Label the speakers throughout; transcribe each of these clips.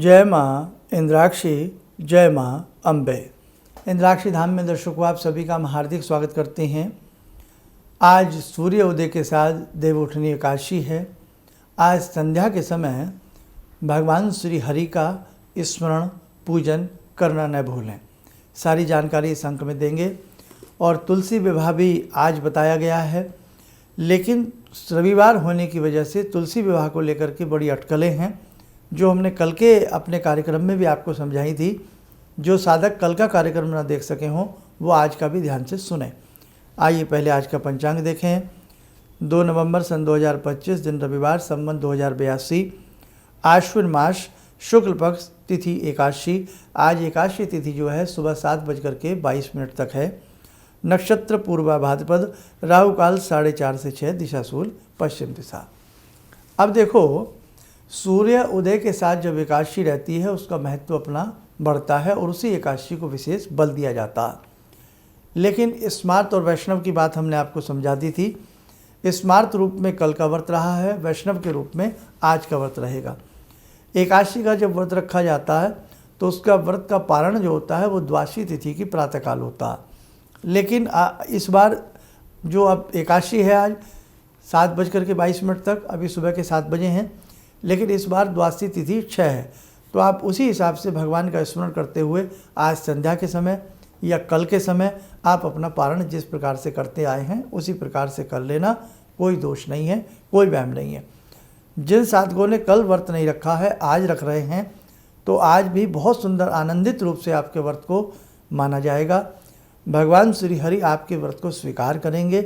Speaker 1: जय माँ इंद्राक्षी, जय माँ अम्बे। इंद्राक्षी धाम में दर्शकों आप सभी का हम हार्दिक स्वागत करते हैं। आज सूर्य उदय के साथ देवउठनी एकादशी है। आज संध्या के समय भगवान श्री हरि का स्मरण पूजन करना न भूलें। सारी जानकारी इस अंक में देंगे और तुलसी विवाह भी आज बताया गया है, लेकिन रविवार होने की वजह से तुलसी विवाह को लेकर के बड़ी अटकलें हैं, जो हमने कल के अपने कार्यक्रम में भी आपको समझाई थी। जो साधक कल का कार्यक्रम ना देख सके हों वो आज का भी ध्यान से सुने। आइए पहले आज का पंचांग देखें। 2 नवंबर सन 2025 दिन रविवार, संवत 2082, आश्विन मास, शुक्ल पक्ष, तिथि एकादशी। आज एकादशी तिथि जो है सुबह 7:22 तक है। नक्षत्र पूर्वा भाद्रपद, राहु काल 4:30 से 6, दिशा शूल पश्चिम दिशा। अब देखो, सूर्य उदय के साथ जब एकादशी रहती है उसका महत्व अपना बढ़ता है और उसी एकादशी को विशेष बल दिया जाता है। लेकिन स्मार्त और वैष्णव की बात हमने आपको समझा दी थी। स्मार्त रूप में कल का व्रत रहा है, वैष्णव के रूप में आज का व्रत रहेगा। एकादशी का जब व्रत रखा जाता है तो उसका व्रत का पारण जो होता है वो द्वादशी तिथि की प्रातःकाल होता है। लेकिन इस बार जो अब एकादशी है आज 7:22 तक, अभी सुबह के 7 बजे हैं, लेकिन इस बार द्वादशी तिथि 6 है। तो आप उसी हिसाब से भगवान का स्मरण करते हुए आज संध्या के समय या कल के समय आप अपना पारण जिस प्रकार से करते आए हैं उसी प्रकार से कर लेना। कोई दोष नहीं है, कोई वहम नहीं है। जिन साधकों ने कल व्रत नहीं रखा है आज रख रहे हैं तो आज भी बहुत सुंदर आनंदित रूप से आपके व्रत को माना जाएगा। भगवान श्री हरि आपके व्रत को स्वीकार करेंगे,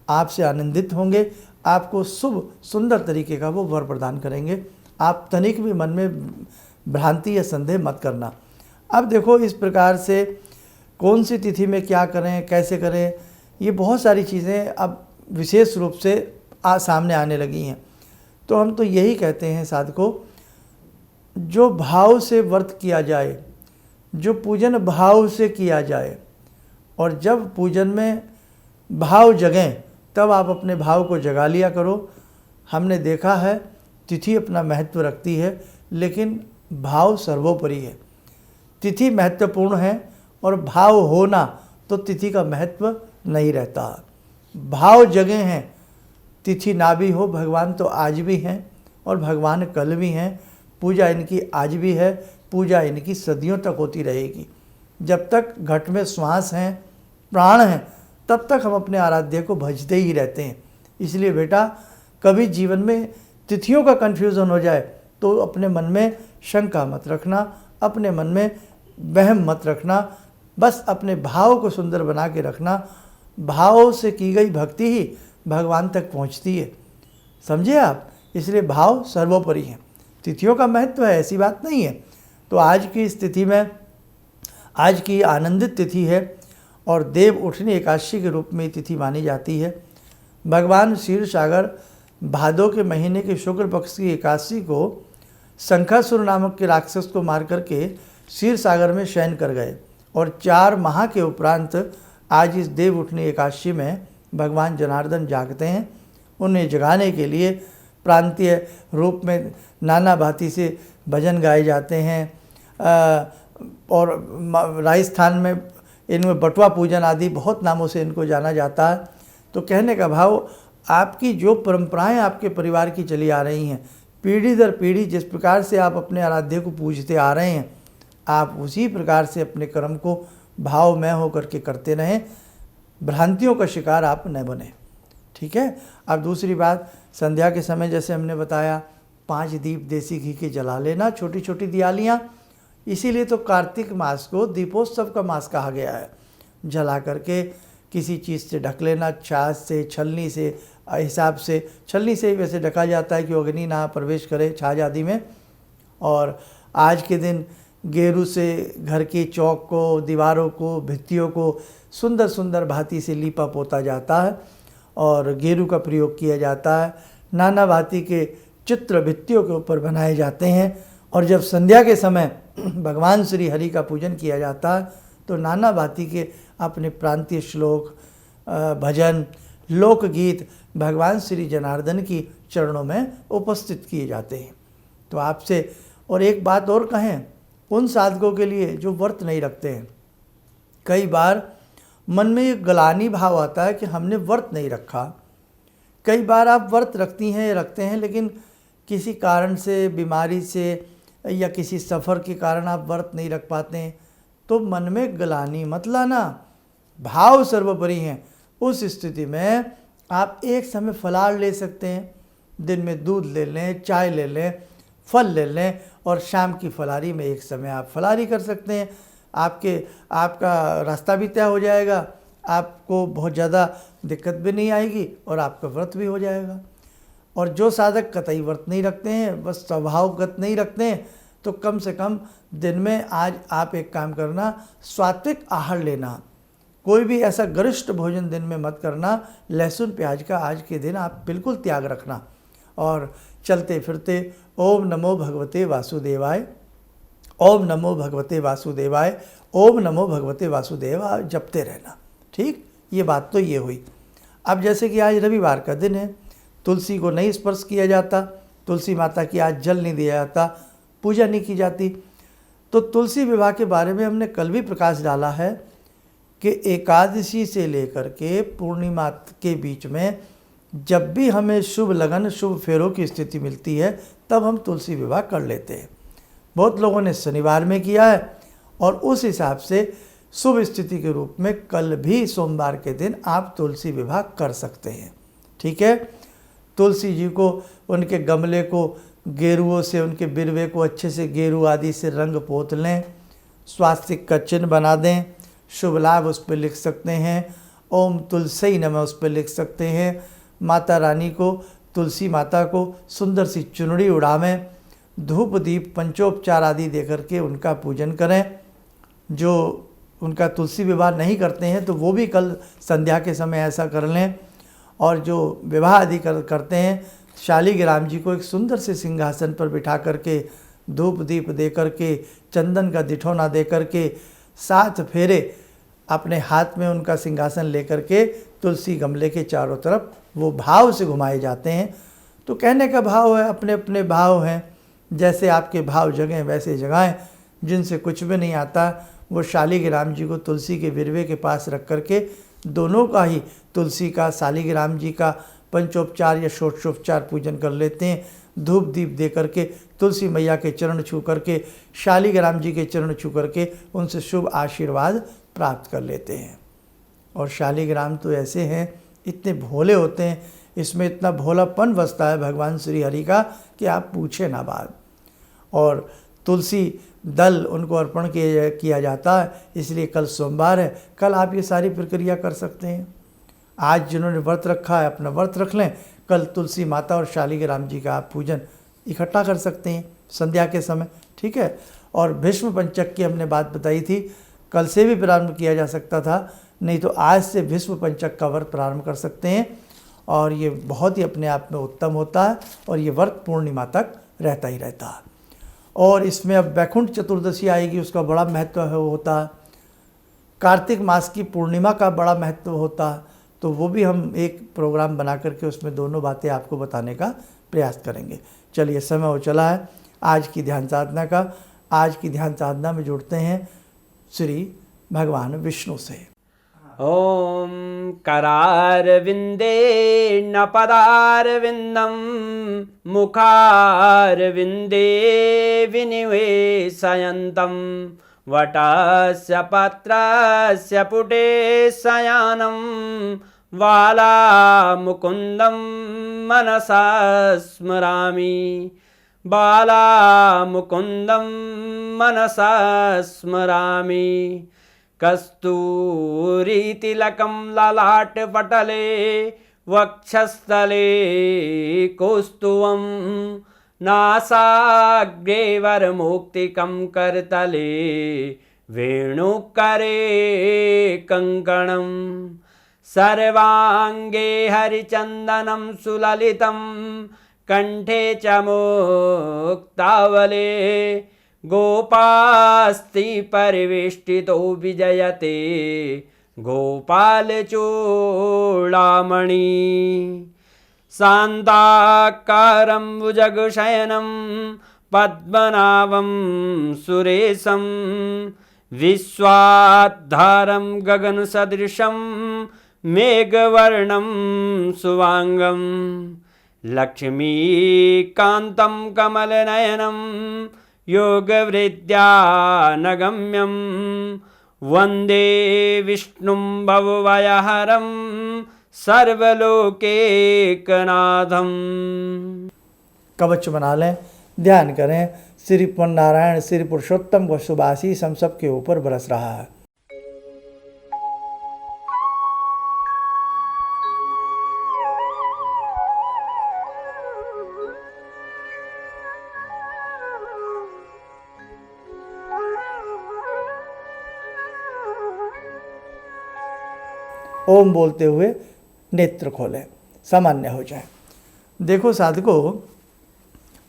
Speaker 1: आपसे आनंदित होंगे, आपको शुभ सुंदर तरीके का वो वर प्रदान करेंगे। आप तनिक भी मन में भ्रांति या संदेह मत करना। अब देखो, इस प्रकार से कौन सी तिथि में क्या करें, कैसे करें, ये बहुत सारी चीज़ें अब विशेष रूप से सामने आने लगी हैं। तो हम तो यही कहते हैं साधकों, जो भाव से व्रत किया जाए, जो पूजन भाव से किया जाए, और जब पूजन में भाव जगें तब आप अपने भाव को जगा लिया करो। हमने देखा है तिथि अपना महत्व रखती है, लेकिन भाव सर्वोपरि है। तिथि महत्वपूर्ण है और भाव होना तो तिथि का महत्व नहीं रहता। भाव जगे हैं, तिथि ना भी हो, भगवान तो आज भी हैं और भगवान कल भी हैं। पूजा इनकी आज भी है, पूजा इनकी सदियों तक होती रहेगी। जब तक घट में श्वास हैं, प्राण हैं, तब तक हम अपने आराध्य को भजते ही रहते हैं। इसलिए बेटा, कभी जीवन में तिथियों का कन्फ्यूज़न हो जाए तो अपने मन में शंका मत रखना, अपने मन में वहम मत रखना। बस अपने भाव को सुंदर बना के रखना। भाव से की गई भक्ति ही भगवान तक पहुंचती है, समझे आप। इसलिए भाव सर्वोपरि है। तिथियों का महत्व है, ऐसी बात नहीं है। तो आज की स्थिति में आज की आनंदित तिथि है और देव उठनी एकादशी के रूप में तिथि मानी जाती है। भगवान क्षीर सागर भादो के महीने के शुक्ल पक्ष की एकादशी को शंखासुर नामक के राक्षस को मार करके क्षीर सागर में शयन कर गए और 4 माह के उपरांत आज इस देव उठनी एकादशी में भगवान जनार्दन जागते हैं। उन्हें जगाने के लिए प्रांतीय रूप में नाना भांति से भजन गाए जाते हैं और राजस्थान में इनमें बटुआ पूजन आदि बहुत नामों से इनको जाना जाता है। तो कहने का भाव, आपकी जो परंपराएं आपके परिवार की चली आ रही हैं, पीढ़ी दर पीढ़ी जिस प्रकार से आप अपने आराध्य को पूजते आ रहे हैं, आप उसी प्रकार से अपने कर्म को भावमय होकर के करते रहें। भ्रांतियों का शिकार आप न बने, ठीक है। अब दूसरी बात, संध्या के समय जैसे हमने बताया 5 दीप देसी घी के जला लेना, छोटी छोटी दियालियाँ। इसीलिए तो कार्तिक मास को दीपोत्सव का मास कहा गया है। जला करके किसी चीज़ से ढक लेना, छाछ से, छलनी से, हिसाब से छलनी से ही वैसे ढका जाता है कि अग्नि ना प्रवेश करे छाछ आदि में। और आज के दिन गेरू से घर की चौक को, दीवारों को, भित्तियों को सुंदर सुंदर भांति से लीपा पोता जाता है और गेरू का प्रयोग किया जाता है। नाना भांति के चित्र भित्तियों के ऊपर बनाए जाते हैं और जब संध्या के समय भगवान श्री हरि का पूजन किया जाता है तो नाना भांति के अपने प्रांतीय श्लोक, भजन, लोकगीत भगवान श्री जनार्दन की चरणों में उपस्थित किए जाते हैं। तो आपसे और एक बात और कहें उन साधकों के लिए जो व्रत नहीं रखते हैं। कई बार मन में एक ग्लानि भाव आता है कि हमने व्रत नहीं रखा। कई बार आप व्रत रखती हैं रखते हैं लेकिन किसी कारण से, बीमारी से या किसी सफ़र के कारण आप व्रत नहीं रख पाते हैं, तो मन में ग्लानि मत लाना, भाव सर्वोपरि हैं। उस स्थिति में आप एक समय फलाहार ले सकते हैं, दिन में दूध ले लें, चाय ले लें, फल ले लें और शाम की फलाहारी में एक समय आप फलाहारी कर सकते हैं। आपका रास्ता भी तय हो जाएगा, आपको बहुत ज़्यादा दिक्कत भी नहीं आएगी और आपका व्रत भी हो जाएगा। और जो साधक कतई व्रत नहीं रखते हैं, बस स्वभावगत नहीं रखते हैं, तो कम से कम दिन में आज आप एक काम करना, सात्विक आहार लेना। कोई भी ऐसा गरिष्ठ भोजन दिन में मत करना। लहसुन प्याज का आज के दिन आप बिल्कुल त्याग रखना और चलते फिरते ओम नमो भगवते वासुदेवाय, ओम नमो भगवते वासुदेवाय, ओम नमो भगवते वासुदेवाय जपते रहना। ठीक, ये बात तो ये हुई। अब जैसे कि आज रविवार का दिन है, तुलसी को नहीं स्पर्श किया जाता, तुलसी माता की आज जल नहीं दिया जाता, पूजा नहीं की जाती। तो तुलसी विवाह के बारे में हमने कल भी प्रकाश डाला है कि एकादशी से लेकर के पूर्णिमा के बीच में जब भी हमें शुभ लगन, शुभ फेरों की स्थिति मिलती है, तब हम तुलसी विवाह कर लेते हैं। बहुत लोगों ने शनिवार में किया है और उस हिसाब से शुभ स्थिति के रूप में कल भी सोमवार के दिन आप तुलसी विवाह कर सकते हैं। ठीक है, तुलसी जी को, उनके गमले को गेरुओं से, उनके बिरवे को अच्छे से गेरू आदि से रंग पोत लें, स्वास्तिक का चिन्ह बना दें, शुभ लाभ उस पर लिख सकते हैं, ओम तुलसी नमः उस पर लिख सकते हैं। माता रानी को, तुलसी माता को सुंदर सी चुनरी उड़ावें, धूप दीप पंचोपचार आदि दे करके उनका पूजन करें। जो उनका तुलसी विवाह नहीं करते हैं तो वो भी कल संध्या के समय ऐसा कर लें। और जो विवाह आदि करते हैं, शालिग्राम जी को एक सुंदर से सिंहासन पर बिठा करके, धूप दीप दे करके, चंदन का दिठौना दे करके, 7 फेरे अपने हाथ में उनका सिंहासन लेकर के तुलसी गमले के चारों तरफ वो भाव से घुमाए जाते हैं। तो कहने का भाव है, अपने अपने भाव हैं, जैसे आपके भाव जगें वैसे जगाएं। जिनसे कुछ भी नहीं आता वो शालिग्राम जी को तुलसी के विरवे के पास रख करके दोनों का ही, तुलसी का, शालिग्राम जी का पंचोपचार या षोडशोपचार पूजन कर लेते हैं। धूप दीप दे करके, तुलसी मैया के चरण छू करके, शालिग्राम जी के चरण छू करके उनसे शुभ आशीर्वाद प्राप्त कर लेते हैं। और शालिग्राम तो ऐसे हैं, इतने भोले होते हैं, इसमें इतना भोलापन बसता है भगवान श्री हरि का कि आप पूछे ना बात। और तुलसी दल उनको अर्पण किया जाता है, इसलिए कल सोमवार है, कल आप ये सारी प्रक्रिया कर सकते हैं। आज जिन्होंने व्रत रखा है अपना व्रत रख लें, कल तुलसी माता और शालिग्राम जी का आप पूजन इकट्ठा कर सकते हैं संध्या के समय। ठीक है, और भीष्म पंचक की हमने बात बताई थी, कल से भी प्रारंभ किया जा सकता था, नहीं तो आज से भीष्म पंचक का व्रत प्रारंभ कर सकते हैं। और ये बहुत ही अपने आप में उत्तम होता है और ये व्रत पूर्णिमा तक रहता ही रहता है। और इसमें अब वैकुंठ चतुर्दशी आएगी, उसका बड़ा महत्व होता है। कार्तिक मास की पूर्णिमा का बड़ा महत्व होता है, तो वो भी हम एक प्रोग्राम बना करके उसमें दोनों बातें आपको बताने का प्रयास करेंगे। चलिए, समय हो चला है आज की ध्यान साधना का। आज की ध्यान साधना में जुड़ते हैं श्री भगवान विष्णु से।
Speaker 2: ओम करारविंदे न पदारविंदम मुखारविंदे विनिवेशयन्तं वटस्य पत्रस्य पुटे शयानं बालामुकुन्दं मनसा स्मरामि, बालामुकुन्दं मनसा स्मरामि। कस्तूरीतिलकं ललाटपटले वक्षस्थले कौस्तुभं नासाग्रे वरमुक्तिकं करतले वेणुकरे कङ्कणं सर्वाङ्गे हरिचन्दनं सुललितं कंठे च मुक्तावले गोपास्ति परिवेष्टितो विजयते गोपालचूडामणि शान्ताकारं भुजगशयनं पद्मनाभं सुरेशं विश्वाधारं गगनसदृशं मेघवर्णं शुभांगं लक्ष्मीकान्तं कमलनयनं योगवृद्ध्यानगम्यं वन्दे विष्णुं भवभयहरं सर्वलोकैकनाथं।
Speaker 1: कवच बना लें, ध्यान करें, श्री नारायण श्री पुरुषोत्तम का शुभ आशीष हम सबके ऊपर बरस रहा है। ओम बोलते हुए नेत्र खोलें, सामान्य हो जाए। देखो साधकों,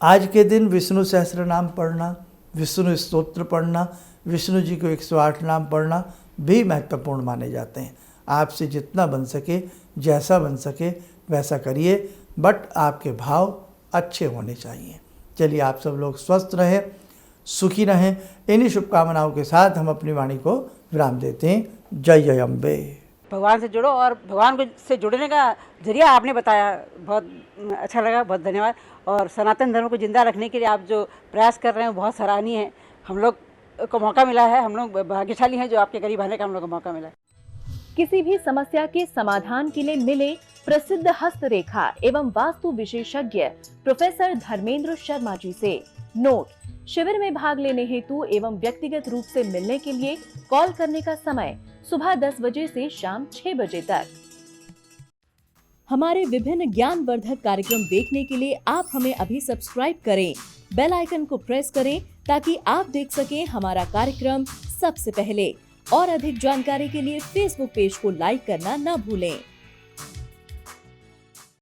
Speaker 1: आज के दिन विष्णु सहस्त्र नाम पढ़ना, विष्णु स्तोत्र पढ़ना, विष्णु जी को 108 नाम पढ़ना भी महत्वपूर्ण माने जाते हैं। आपसे जितना बन सके, जैसा बन सके वैसा करिए, बट आपके भाव अच्छे होने चाहिए। चलिए, आप सब लोग स्वस्थ रहें, सुखी रहें। इन्हीं शुभकामनाओं के साथ हम अपनी वाणी को विराम देते हैं। जय जय अम्बे।
Speaker 3: भगवान से जुड़ो और भगवान से जुड़ने का जरिया आपने बताया, बहुत अच्छा लगा, बहुत धन्यवाद। और सनातन धर्म को जिंदा रखने के लिए आप जो प्रयास कर रहे हैं वो बहुत सराहनीय है। हम लोग को मौका मिला है, हम लोग भाग्यशाली हैं जो आपके करीब आने का हम लोग को मौका मिला है।
Speaker 4: किसी भी समस्या के समाधान के लिए मिले प्रसिद्ध हस्तरेखा एवं वास्तु विशेषज्ञ प्रोफेसर धर्मेंद्र शर्मा जी से। नोट: शिविर में भाग लेने हेतु एवं व्यक्तिगत रूप से मिलने के लिए कॉल करने का समय सुबह 10 बजे से शाम 6 बजे तक। हमारे विभिन्न ज्ञानवर्धक कार्यक्रम देखने के लिए आप हमें अभी सब्सक्राइब करें, बेल आइकन को प्रेस करें ताकि आप देख सकें हमारा कार्यक्रम सबसे पहले। और अधिक जानकारी के लिए फेसबुक पेज को लाइक करना न भूलें।